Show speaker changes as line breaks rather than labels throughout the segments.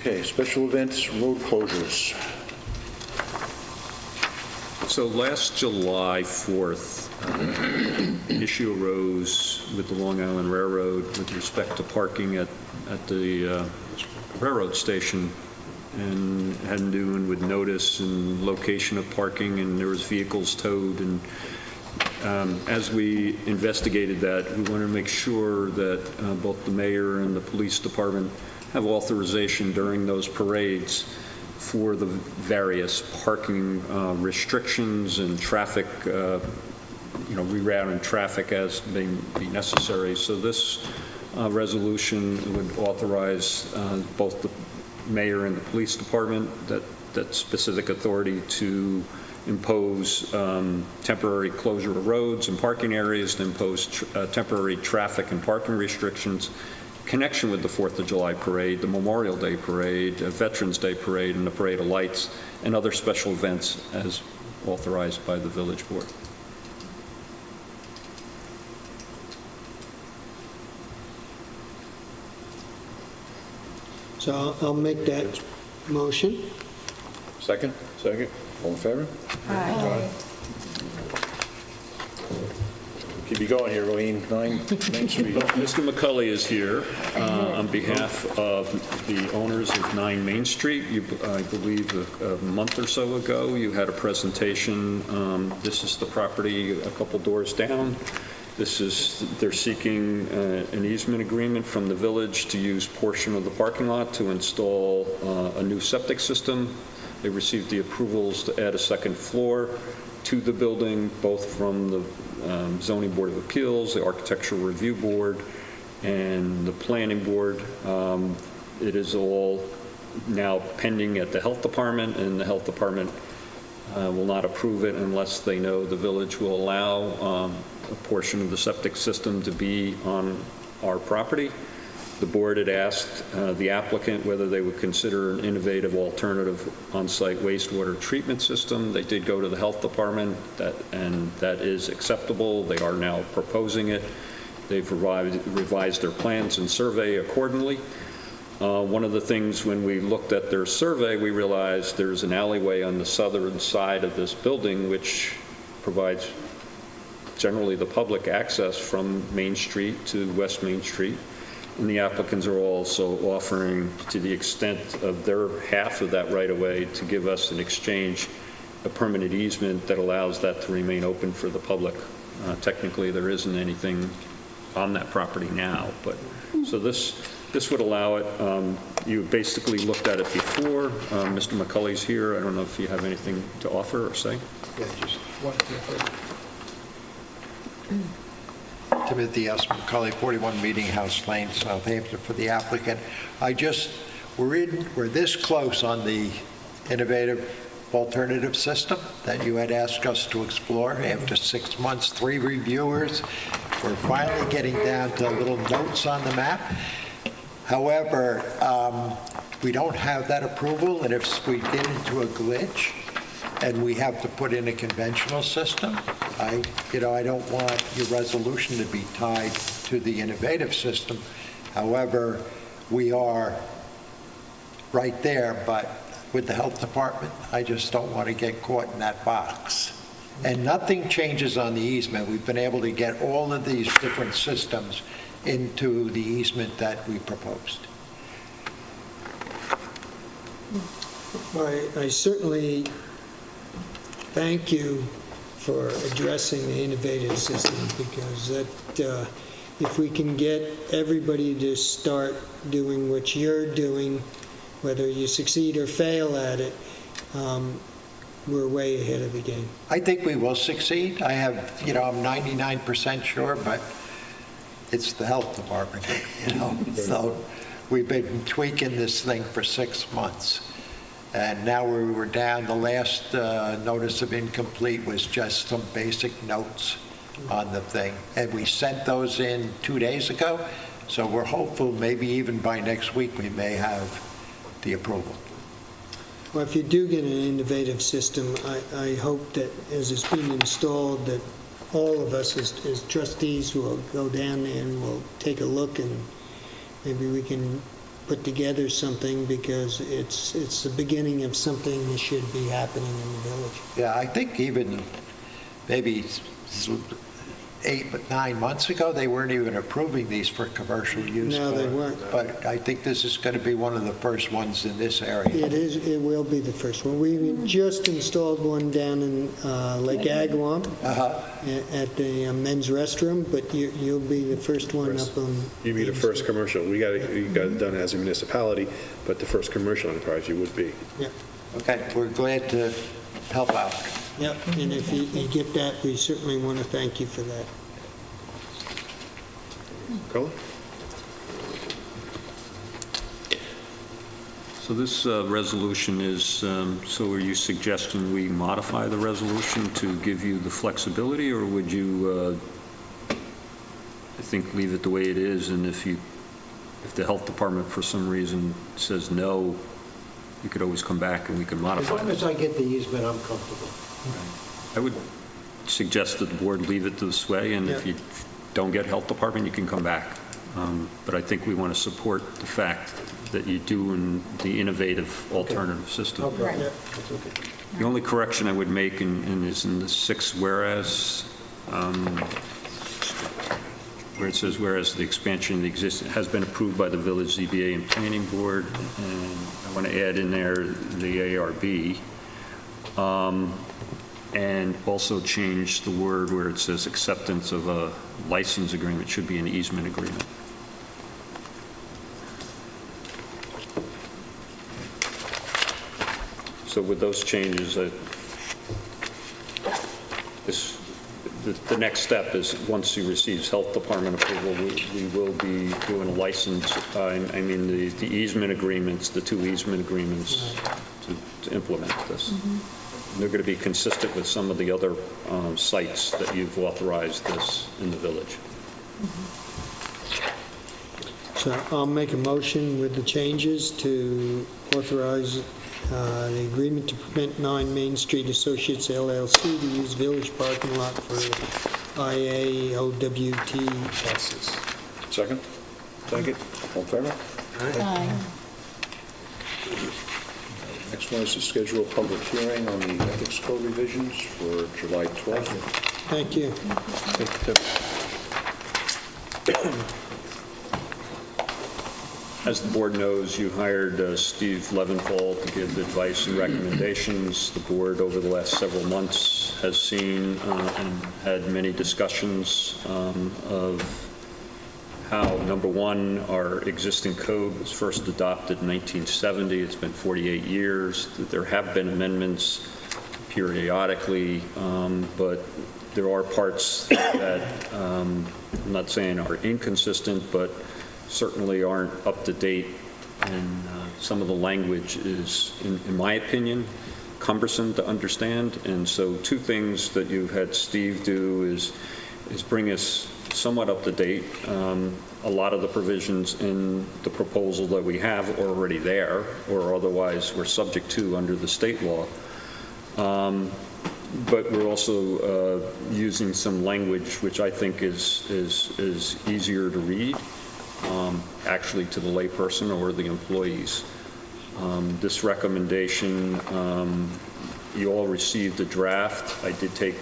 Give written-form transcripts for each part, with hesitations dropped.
Okay, special events, road closures.
So last July 4th, issue arose with the Long Island Railroad with respect to parking at the railroad station, and had to do with notice and location of parking, and there was vehicles towed. And as we investigated that, we wanted to make sure that both the mayor and the police department have authorization during those parades for the various parking restrictions and traffic, rerouting traffic as may be necessary. So this resolution would authorize both the mayor and the police department that specific authority to impose temporary closure of roads and parking areas, to impose temporary traffic and parking restrictions in connection with the 4th of July parade, the Memorial Day parade, Veterans Day parade, and the Parade of Lights, and other special events as authorized by the village board.
So I'll make that motion.
Second? Second. All in favor?
Aye.
Keep you going here, Wayne. 9 Main Street.
Mr. McCulley is here on behalf of the owners of 9 Main Street. I believe a month or so ago, you had a presentation. This is the property a couple doors down. They're seeking an easement agreement from the village to use portion of the parking lot to install a new septic system. They received the approvals to add a second floor to the building, both from the Zoning Board of Appeals, the Architectural Review Board, and the Planning Board. It is all now pending at the Health Department, and the Health Department will not approve it unless they know the village will allow a portion of the septic system to be on our property. The board had asked the applicant whether they would consider an innovative alternative on-site wastewater treatment system. They did go to the health department, and that is acceptable. They are now proposing it. They've revised their plans and survey accordingly. One of the things when we looked at their survey, we realized there's an alleyway on the southern side of this building which provides generally the public access from Main Street to West Main Street. And the applicants are also offering, to the extent of their half of that right-of-way, to give us in exchange a permanent easement that allows that to remain open for the public. Technically, there isn't anything on that property now, but so this would allow it. You basically looked at it before. Mr. McCulley's here. I don't know if you have anything to offer or say.
Yeah, just one thing. Timothy S. McCulley, 41 Meeting House Lane, Southampton, for the applicant. We're this close on the innovative alternative system that you had asked us to explore. After 6 months, 3 reviewers, we're finally getting down to little notes on the map. However, we don't have that approval, and if we get into a glitch and we have to put in a conventional system, I don't want your resolution to be tied to the innovative system. However, we are right there, but with the health department, I just don't want to get caught in that box. And nothing changes on the easement. We've been able to get all of these different systems into the easement that we proposed.
I certainly thank you for addressing the innovative system, because that if we can get everybody to start doing what you're doing, whether you succeed or fail at it, we're way ahead of the game.
I think we will succeed. I'm 99% sure, but it's the health department, So we've been tweaking this thing for 6 months. And now we were down, the last notice of incomplete was just some basic notes on the thing. And we sent those in 2 days ago, so we're hopeful maybe even by next week we may have the approval.
Well, if you do get an innovative system, I hope that as it's being installed, that all of us as trustees will go down there and we'll take a look, and maybe we can put together something because it's the beginning of something that should be happening in the village.
Yeah, I think even maybe 8 but 9 months ago, they weren't even approving these for commercial use.
No, they weren't.
But I think this is going to be one of the first ones in this area.
It will be the first one. We just installed one down in Lake Agawam at the men's restroom, but you'll be the first one up on.
You'd be the first commercial. You got it done as a municipality, but the first commercial enterprise you would be.
Yeah.
Okay, we're glad to help out.
Yep, and if you get that, we certainly want to thank you for that.
Colin?
So this resolution is, so are you suggesting we modify the resolution to give you the flexibility, or would you, I think, leave it the way it is, and if the health department for some reason says no, you could always come back and we could
As
modify
long
it?
as I get the easement, I'm comfortable.
I would suggest that the board leave it this way, and if
Yeah.
you don't get health department, you can come back. But I think we want to support the fact that you do in the innovative alternative system.
Right.
The only correction I would make is in the 6 whereas, where it says, whereas the expansion of the existing has been approved by the village ZBA and planning board, and I want to add in there the ARB, and also change the word where it says acceptance of a license agreement, should be an easement agreement. So with those changes, the next step is, once he receives health department approval, we will be doing a license, I mean, the easement agreements, the 2 easement agreements to implement this. They're going to be consistent with some of the other sites that you've authorized this in the village.
So I'll make a motion with the changes to authorize the agreement to permit 9 Main Street Associates LLC to use village parking lot for IAOWT passes.
Second? Second. All in favor?
Aye.
Next one is to schedule a public hearing on the ethics code revisions for July 12th.
Thank you.
As the board knows, you hired Steve Leventhal to give advice and recommendations. The board, over the last several months, has seen and had many discussions of how, number one, our existing code was first adopted in 1970. It's been 48 years. There have been amendments periodically, but there are parts that I'm not saying are inconsistent, but certainly aren't up to date, and some of the language is, in my opinion, cumbersome to understand. And so 2 things that you've had Steve do is bring us somewhat up to date. A lot of the provisions in the proposal that we have are already there, or otherwise we're subject to under the state law. But we're also using some language which I think is easier to read, actually, to the layperson or the employees. This recommendation, you all received a draft. I did take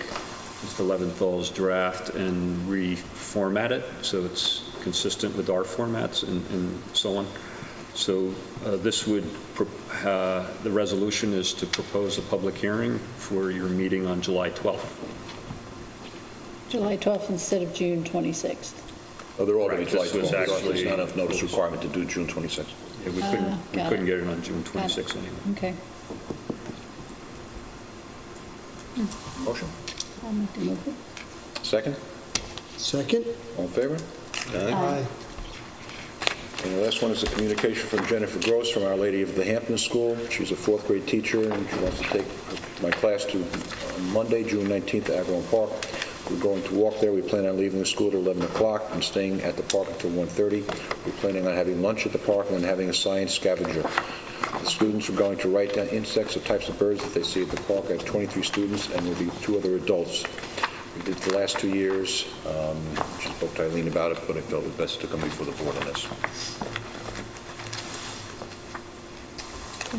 Mr. Leventhal's draft and reformat it so it's consistent with our formats and so on. So this would, the resolution is to propose a public hearing for your meeting on July 12th.
July 12th instead of June 26th.
Oh, they're all going to be July
This was
12th.
actually-
There's not enough notice requirement to do June 26th.
Yeah, we
got
couldn't
it.
get it on June
Got it.
26th anyway.
Okay.
Motion?
I'll make the motion.
Second?
Second?
All in favor?
Aye.
And the last one is a communication from Jennifer Gross from Our Lady of the Hampton School. She's a 4th grade teacher, and she wants to take my class to Monday, June 19th, at Agawam Park. We're going to walk there. We plan on leaving the school at 11 o'clock and staying at the park until 1:30. We're planning on having lunch at the park and then having a science scavenger. The students are going to write down insects or types of birds that they see at the park. I have 23 students, and there'll be 2 other adults. We did it the last 2 years. She spoke to Eileen about it, but I felt it best to come before the board on this.
I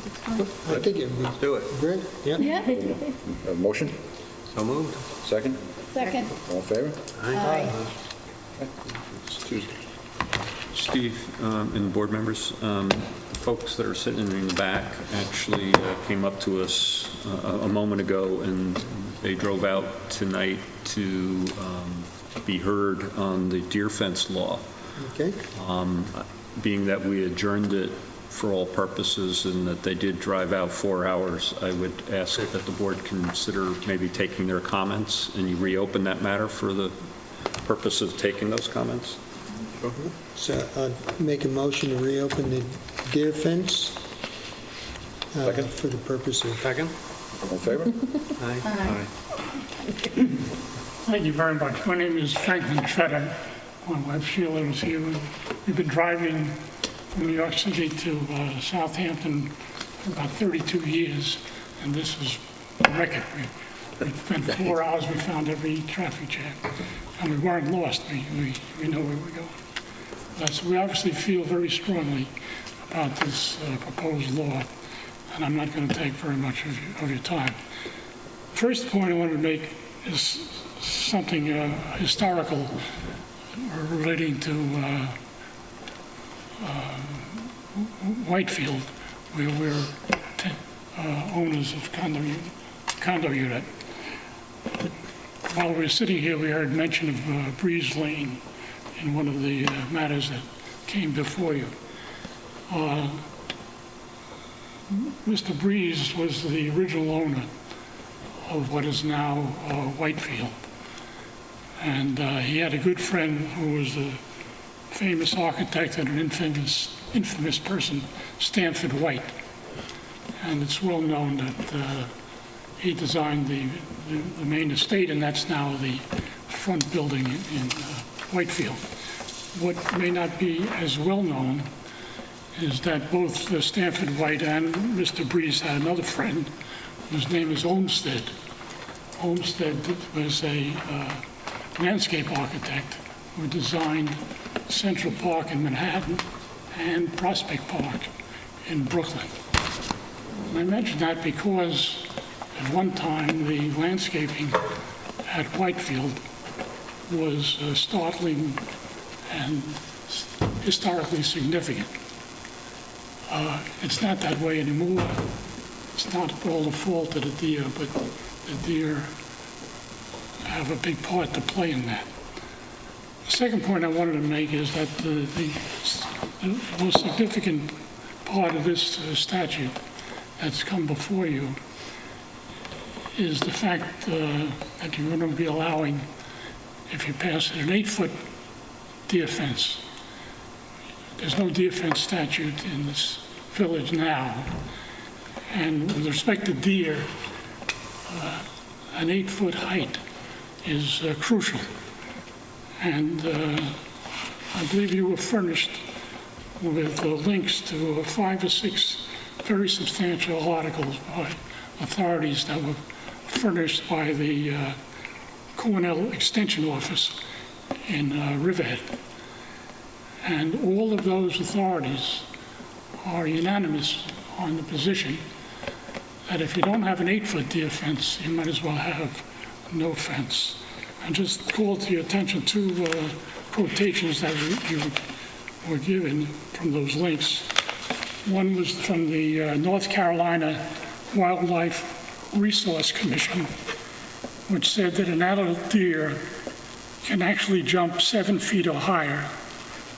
think it'd be
Do it.
great, yeah.
Yeah,
Motion?
So moved.
Second?
second.
All in favor?
Aye.
It's Tuesday.
Steve and board members, folks that are sitting in the back actually came up to us a moment ago, and they drove out tonight to be heard on the deer fence law.
Okay,
Being that we adjourned it for all purposes and that they did drive out 4 hours, I would ask that the board consider maybe taking their comments, and you reopen that matter for the purpose of taking those comments.
so I'll make a motion to reopen the deer fence
Second.
for the purpose of...
Second?
All in favor?
Aye.
Thank you very much. My name is Franklin Tretter. My wife Sheila is here. We've been driving from New York City to Southampton for about 32 years, and this is a record. We spent 4 hours, we found every traffic jam, and we weren't lost. We know where we're going. So we obviously feel very strongly about this proposed law, and I'm not going to take very much of your time. First point I wanted to make is something historical relating to Whitefield, where we're owners of condo unit. While we were sitting here, we heard mention of Breeze Lane in one of the matters that came before you. Mr. Breeze was the original owner of what is now Whitefield. And he had a good friend who was a famous architect and an infamous person, Stanford White. And it's well known that he designed the main estate, and that's now the front building in Whitefield. What may not be as well known is that both Stanford White and Mr. Breeze had another friend whose name is Olmsted. Olmsted was a landscape architect who designed Central Park in Manhattan and Prospect Park in Brooklyn. And I mention that because at one time the landscaping at Whitefield was startling and historically significant. It's not that way anymore. It's not all the fault of the deer, but the deer have a big part to play in that. The second point I wanted to make is that the most significant part of this statute that's come before you is the fact that you're going to be allowing, if you pass it, an 8-foot deer fence. There's no deer fence statute in this village now. And with respect to deer, an 8-foot height is crucial. And I believe you were furnished with links to 5 or 6 very substantial articles by authorities that were furnished by the Cornell Extension Office in Riverhead. And all of those authorities are unanimous on the position that if you don't have an 8-foot deer fence, you might as well have no fence. And just call to your attention 2 quotations that you were given from those links. One was from the North Carolina Wildlife Resource Commission, which said that an adult deer can actually jump 7 feet or higher.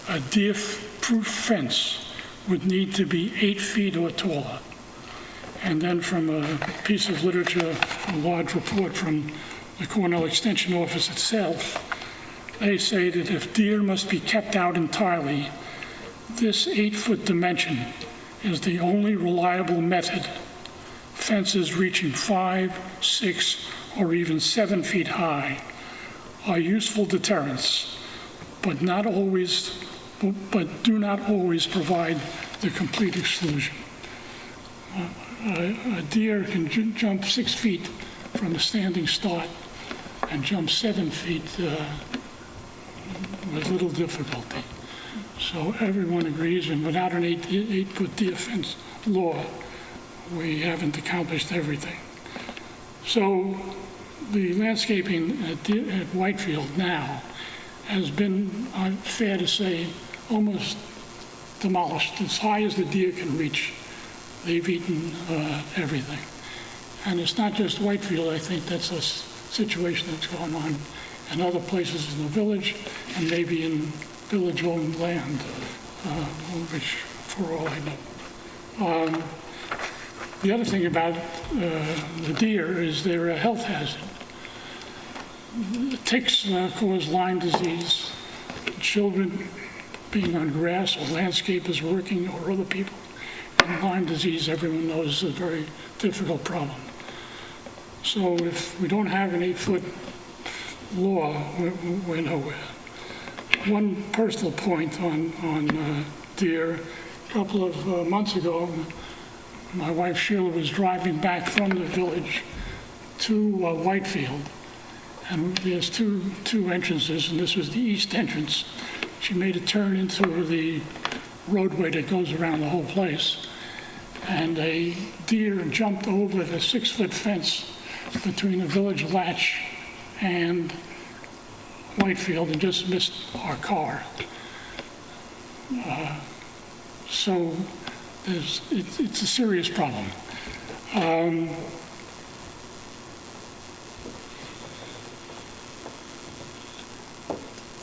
A deer-proof fence would need to be 8 feet or taller. And then from a piece of literature, a large report from the Cornell Extension Office itself, they say that if deer must be kept out entirely, this 8-foot dimension is the only reliable method. Fences reaching 5, 6, or even 7 feet high are useful deterrents, but do not always provide the complete exclusion. A deer can jump 6 feet from a standing start and jump 7 feet with little difficulty. So everyone agrees, and without an 8-foot deer fence law, we haven't accomplished everything. So the landscaping at Whitefield now has been, fair to say, almost demolished. As high as the deer can reach, they've eaten everything. And it's not just Whitefield. I think that's a situation that's going on in other places in the village and maybe in village-owned land, which, for all I know. The other thing about the deer is they're a health hazard. The ticks cause Lyme disease. Children being on grass, or landscapers working, or other people. And Lyme disease, everyone knows, is a very difficult problem. So if we don't have an 8-foot law, we're nowhere. One personal point on deer. A couple of months ago, my wife Sheila was driving back from the village to Whitefield, and there's two entrances, and this was the east entrance. She made a turn into the roadway that goes around the whole place, and a deer jumped over the 6-foot fence between the village latch and Whitefield and just missed our car. So it's a serious problem.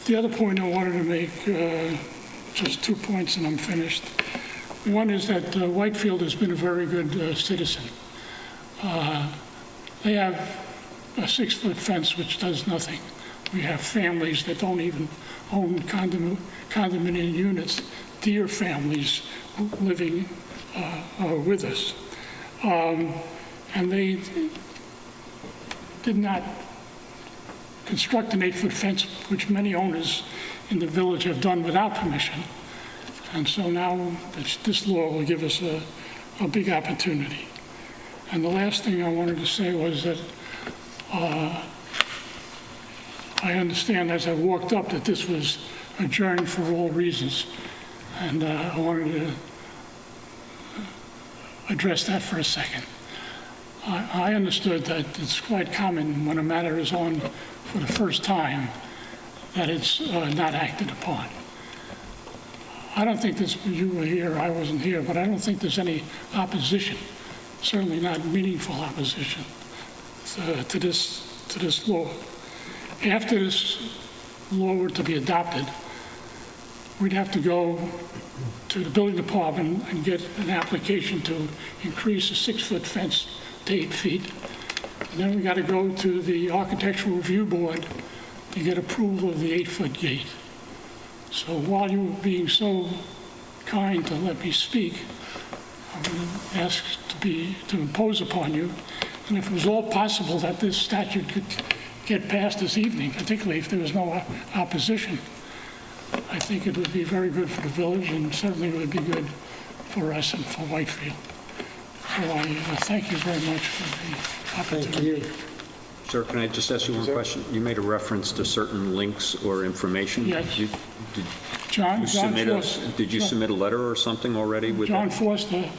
The other point I wanted to make, just 2 points and I'm finished. One is that Whitefield has been a very good citizen. They have a 6-foot fence which does nothing. We have families that don't even own condominium units, deer families living with us. And they did not construct an 8-foot fence, which many owners in the village have done without permission. And so now this law will give us a big opportunity. And the last thing I wanted to say was that I understand as I walked up that this was adjourned for all reasons. And I wanted to address that for a second. I understood that it's quite common when a matter is on for the first time that it's not acted upon. I don't think this, you were here, I wasn't here, but I don't think there's any opposition, certainly not meaningful opposition to this law. After this law were to be adopted, we'd have to go to the building department and get an application to increase a 6-foot fence to 8 feet. And then we got to go to the Architectural Review Board to get approval of the 8-foot gate. So while you were being so kind to let me speak, I'm going to ask to impose upon you, and if it was all possible that this statute could get passed this evening, particularly if there was no opposition, I think it would be very good for the village and certainly would be good for us and for Whitefield. So I thank you very much for the opportunity.
Thank you.
Sir, can I just ask you one question? You made a reference to certain links or information.
Yes.
Did
John
you submit a letter or something already with
John
that?
Forster,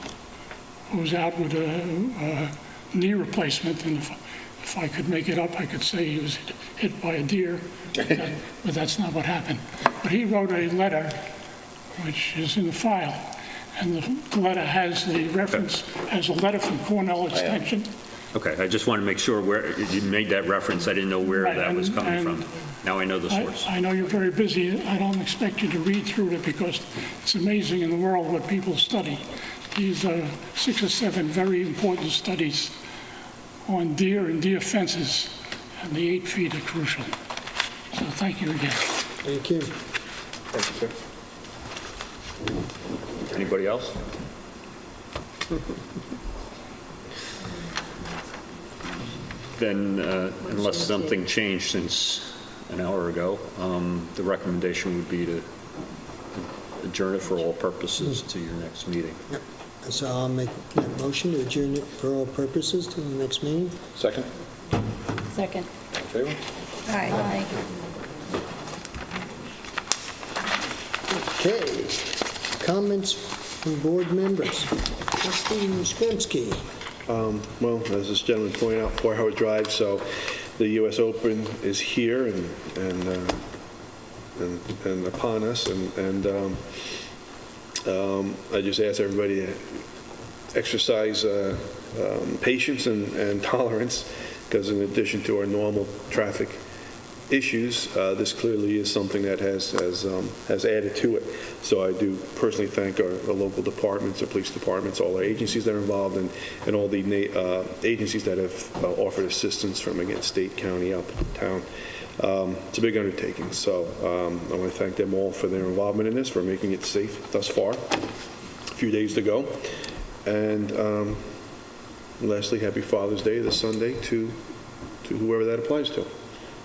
who's out with a knee replacement, and if I could make it up, I could say he was hit by a deer, but that's not what happened. But he wrote a letter, which is in the file, and the letter has the reference as a letter from Cornell Extension.
Okay, I just want to make sure where, you made that reference, I didn't know where
Right,
that was coming
and-
from. Now I know the source.
I know you're very busy. I don't expect you to read through it because it's amazing in the world what people study. These are 6 or 7 very important studies on deer and deer fences, and the 8 feet are crucial. So thank you again.
Thank you.
Thank you, sir.
Anybody else? Then, unless something changed since an hour ago, the recommendation would be to adjourn it for all purposes to your next meeting.
Yep. So I'll make that motion to adjourn it for all purposes to the next meeting.
Second?
Second.
All in favor?
Aye.
Okay. Comments from board members? Trustee Uskrimski.
Well, as this gentleman pointed out, 4-hour drive, so the U.S. Open is here and upon us, and I just ask everybody to exercise patience and tolerance, because in addition to our normal traffic issues, this clearly is something that has added to it. So I do personally thank our local departments, our police departments, all our agencies that are involved, and all the agencies that have offered assistance from, again, state, county, up, town. It's a big undertaking, so I want to thank them all for their involvement in this, for making it safe thus far. A few days to go. And lastly, happy Father's Day this Sunday to whoever that applies to,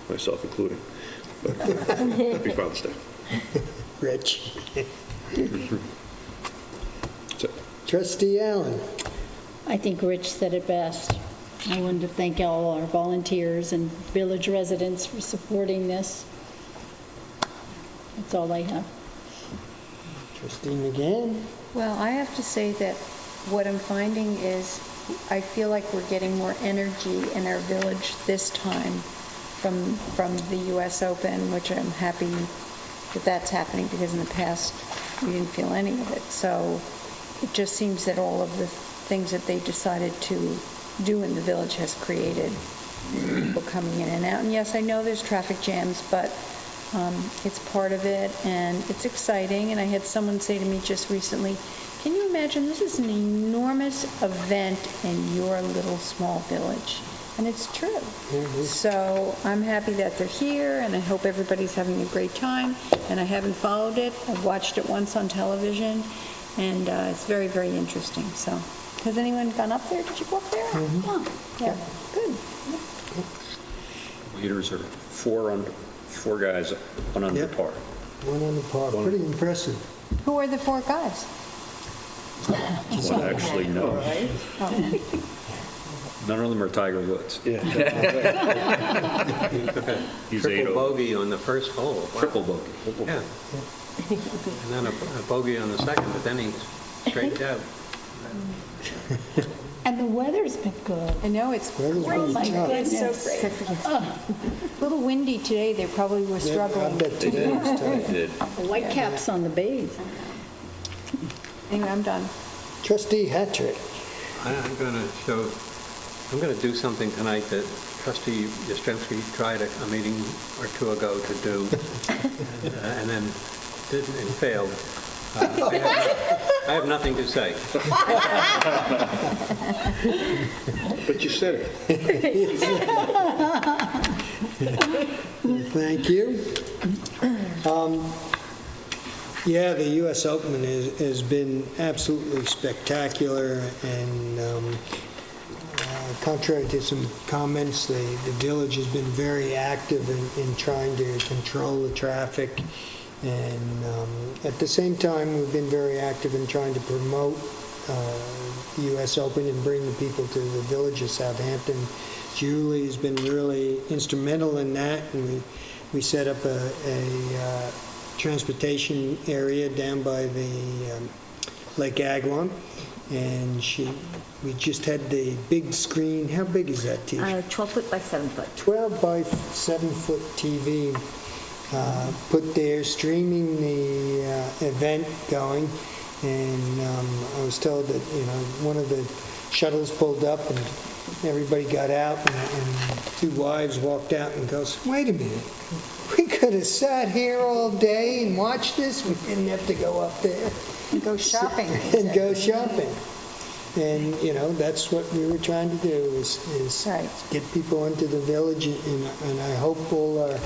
myself including. But happy Father's Day.
Rich.
That's it.
Trustee Allen.
I think Rich said it best. I wanted to thank all our volunteers and village residents for supporting this. That's all I have.
Trustee McGann.
Well, I have to say that what I'm finding is I feel like we're getting more energy in our village this time from the U.S. Open, which I'm happy that that's happening, because in the past we didn't feel any of it. So it just seems that all of the things that they decided to do in the village has created people coming in and out. And yes, I know there's traffic jams, but it's part of it, and it's exciting. And I had someone say to me just recently, can you imagine, this is an enormous event in your little small village? And it's true. So I'm happy that they're here, and I hope everybody's having a great time. And I haven't followed it. I've watched it once on television, and it's very, very interesting. So has anyone gone up there? Did you go up there? No. Yeah, good.
Leaders are four guys, one under
Yep.
par.
One on the par. Pretty impressive.
Who are the four guys?
Well, actually, no. None of them are Tiger Woods.
Yeah.
He's
Triple
8-0.
bogey on the first hole. Wow.
Triple bogey.
Yeah. And then a bogey on the second, but then he straightened out.
And the weather's been good.
I know, it's
Weather's
great.
been
My
tough.
It's so
goodness.
great. A little windy today, they probably were
I
struggling.
bet today is tough.
White caps on the bays.
Anyway, I'm done.
Trustee Hattrick.
I'm going to do something tonight that Trustee Yastrzemski tried a meeting or two ago to do, and then didn't and failed. I have nothing to say.
But you said it.
Thank you. Yeah, the U.S. Open has been absolutely spectacular, and contrary to some comments, the village has been very active in trying to control the traffic, and at the same time, we've been very active in trying to promote the U.S. Open and bring the people to the village of Southampton. Julie has been really instrumental in that, and we set up a transportation area down by the Lake Agawam, and we just had the big screen. How big is that TV?
12 foot by 7 foot.
12 by 7 foot TV put there, streaming the event going, and I was told that one of the shuttles pulled up and everybody got out, and two wives walked out and goes, "Wait a minute, we could have sat here all day and watched this. We didn't have to go up there
And go shopping.
and go shopping." And that's what we were trying to do is
Right.
get people into the village, and I hope all our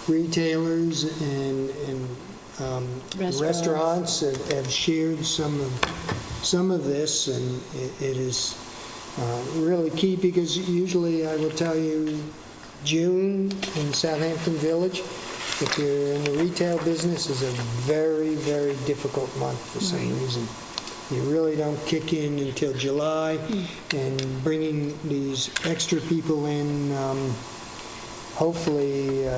retailers and restaurants have shared some of this, and it is really key, because usually I will tell you June in Southampton Village, if you're in the retail business, is a very, very difficult month for some reason. You really don't kick in until July, and bringing these extra people in hopefully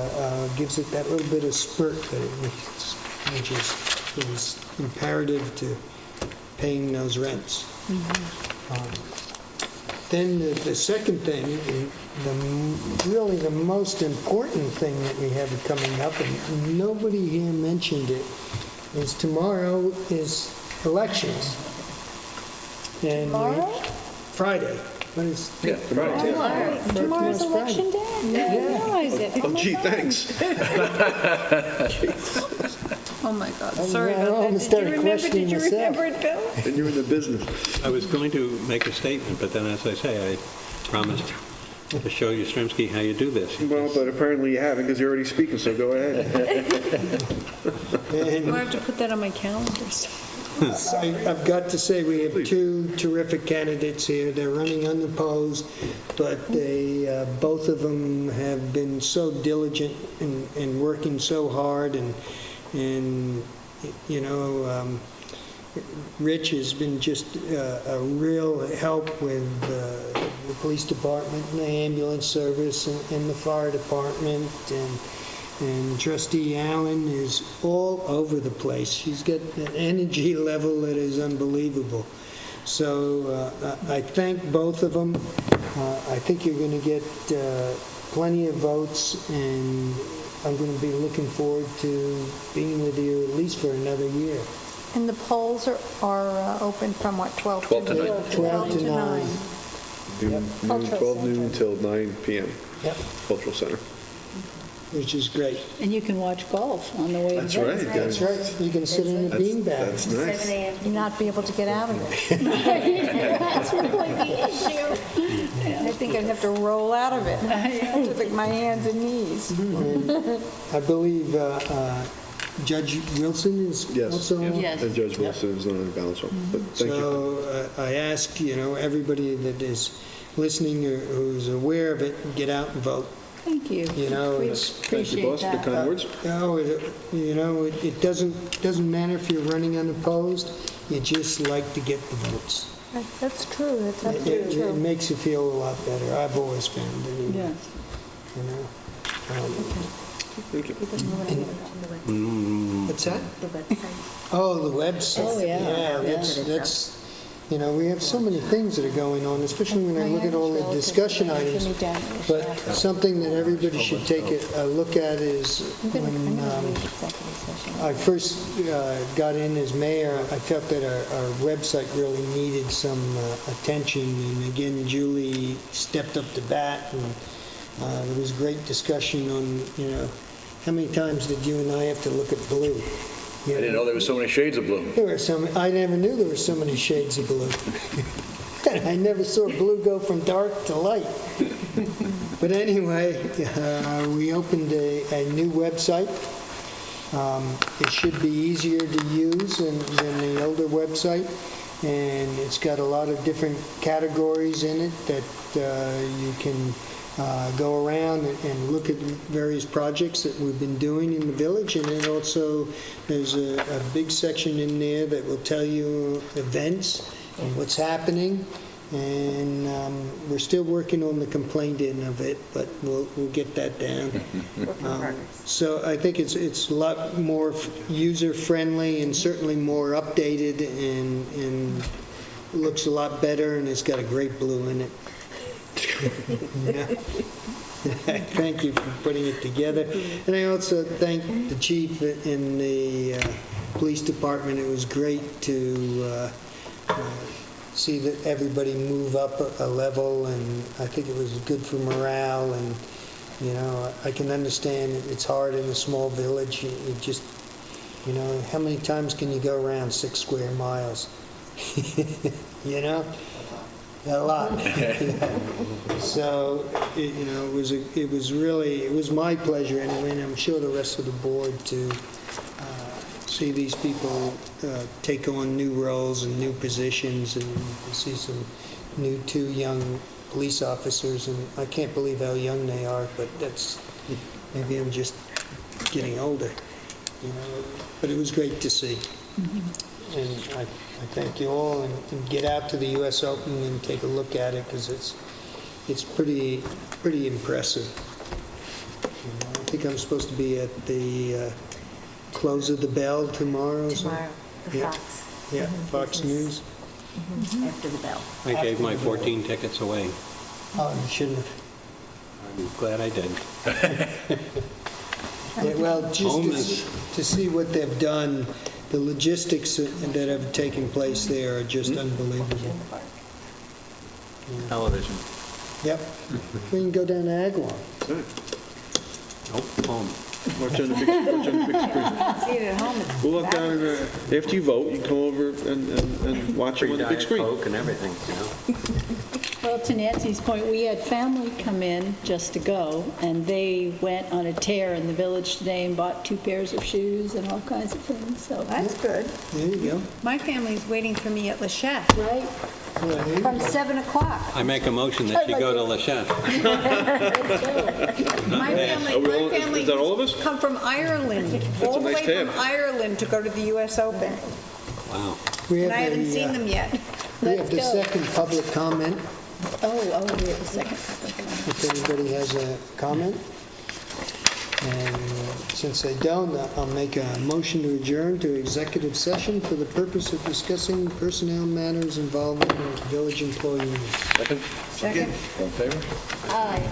gives it that little bit of spurt that it needs, which is imperative to paying those rents. Then the second thing, and really the most important thing that we have coming up, and nobody here mentioned it, is tomorrow is elections. And
Tomorrow?
Friday. What is?
Yeah, right.
Tomorrow's election day? I didn't realize it.
Oh, gee, thanks.
Oh, my God,
I
sorry about that.
almost
Did you
started
remember,
questioning
did you
myself.
remember it, Bill?
And you're in the business.
I was going to make a statement, but then, as I say, I promised to show you, Stremski, how you do this.
Well, but apparently you haven't, because you're already speaking, so go ahead.
Do I have to put that on my calendar?
I've got to say, we have two terrific candidates here. They're running unopposed, but they, both of them have been so diligent and working so hard, and you know, Rich has been just a real help with the police department and the ambulance service and the fire department, and Trustee Allen is all over the place. She's got an energy level that is unbelievable. So I thank both of them. I think you're going to get plenty of votes, and I'm going to be looking forward to being with you at least for another year.
And the polls are open from what, 12 to
12 to 9.
12 to 9.
Noon, 12 noon till 9 p.m.
Yep,
Cultural Center.
which is great.
And you can watch golf on the way to
That's
bed.
right.
That's right. You can sit in a beanbag.
That's nice.
and not be able to get out of it.
That's really the issue.
I think I'd have to roll out of it with my hands and knees.
I believe Judge Wilson is
Yes.
also on.
Yes.
And Judge Wilson is on the balance one, but thank you.
So I ask, you know, everybody that is listening or who's aware of it, get out and vote.
Thank you.
You know,
We
it's-
Thank you,
appreciate
boss. Good
that.
kind words.
No, it doesn't matter if you're running unopposed, you just like to get the votes.
That's true, that's
It
absolutely true.
makes you feel a lot better. I've always found anyway,
Yes.
you know.
Thank you.
What's that? Oh, the website.
Oh, yeah.
That's, you know, we have so many things that are going on, especially when I look at all the discussion items. But something that everybody should take a look at is when I first got in as mayor, I felt that our website really needed some attention. And again, Julie stepped up to bat, and there was great discussion on, you know, how many times did you and I have to look at blue?
I didn't know there were so many shades of blue.
There were I never knew there were so many shades of blue. I never saw blue go from dark to light. But anyway, we opened a new website. It should be easier to use than the older website, and it's got a lot of different categories in it that you can go around and look at various projects that we've been doing in the village, and then also there's a big section in there that will tell you events and what's happening, and we're still working on the complaint end of it, but we'll get that down. So I think it's a lot more user-friendly and certainly more updated, and looks a lot better, and it's got a great blue in it. Yeah. Thank you for putting it together. And I also thank the chief and the police department. It was great to see that everybody move up a level, and I think it was good for morale. And, you know, I can understand it's hard in a small village. You just, you know, how many times can you go around 6 square miles? You know? A lot. So, you know, it was my pleasure anyway, and I'm sure the rest of the board to see these people take on new roles and new positions, and see some two young police officers, and I can't believe how young they are, but maybe I'm just getting older, you know, but it was great to see. And I thank you all, and get out to the U.S. Open and take a look at it, because it's pretty impressive. You know, I think I'm supposed to be at the close of the bell tomorrow.
Tomorrow, the
Yeah.
Fox.
Yeah, Fox News.
After the bell.
I gave my 14 tickets away.
Oh, you shouldn't have.
I'm glad I did.
Yeah, well,
Home
just
is-
to see what they've done, the logistics that have taken place there are just unbelievable.
Television.
Yep. We can go down to Agawam.
Nope, home.
Watch on the big screen.
See it at home.
We'll look down in the, after you vote, you come over and watch it
Free
on the big
Diet
screen.
Coke and everything, you know?
Well, to Nancy's point, we had family come in just to go, and they went on a tear in the village today and bought 2 pairs of shoes and all kinds of things, so.
That's good.
There you go.
My family's waiting for me at Le Chef
Right?
Well, there you
from
go.
7 o'clock.
I make a motion that you go to Le Chef.
My family
Is that all of us?
come from Ireland, all the
nice
way from
tab.
Ireland to go to the U.S. Open.
Wow.
We
And I
have
haven't
the,
seen them yet.
We have
Let's
the
go.
second public comment,
Oh, we have a second.
if anybody has a comment. And since they don't, I'll make a motion to adjourn to executive session for the purpose of discussing personnel matters involving village employees.
Second.
All in favor?
Aye.